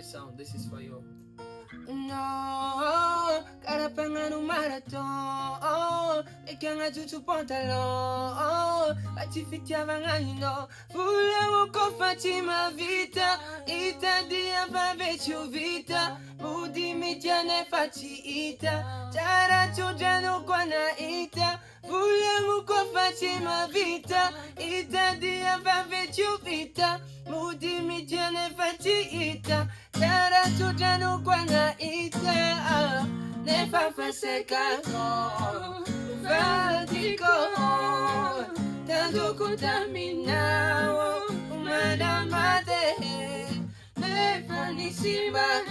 sound. This is for you. No, karapangan ng marathon. Ikaw nga tutu pantalon. Patifitiavangan no. Fula mo ko Fatima vita. Ita dia va vecchio vita. Budi media ne facita. Tara chujano kwa na ita. Fula mo ko Fatima vita. Ita dia va vecchio vita. Budi media ne facita. Tara chujano kwa na ita. Ne fa secano. Vadico. Tanto contaminado. Madamate. Ne fanissima.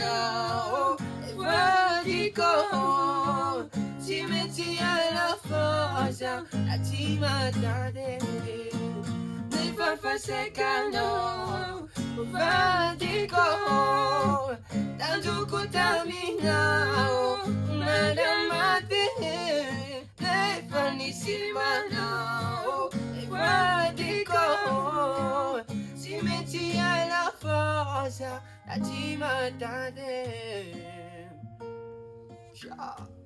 Vadico. Ci metti alla forza. La ci matate. Ne fa secano. Vadico. Tanto contaminado. Madamate. Ne fanissima. Vadico. Ci metti alla forza. La ci matate. Ciao.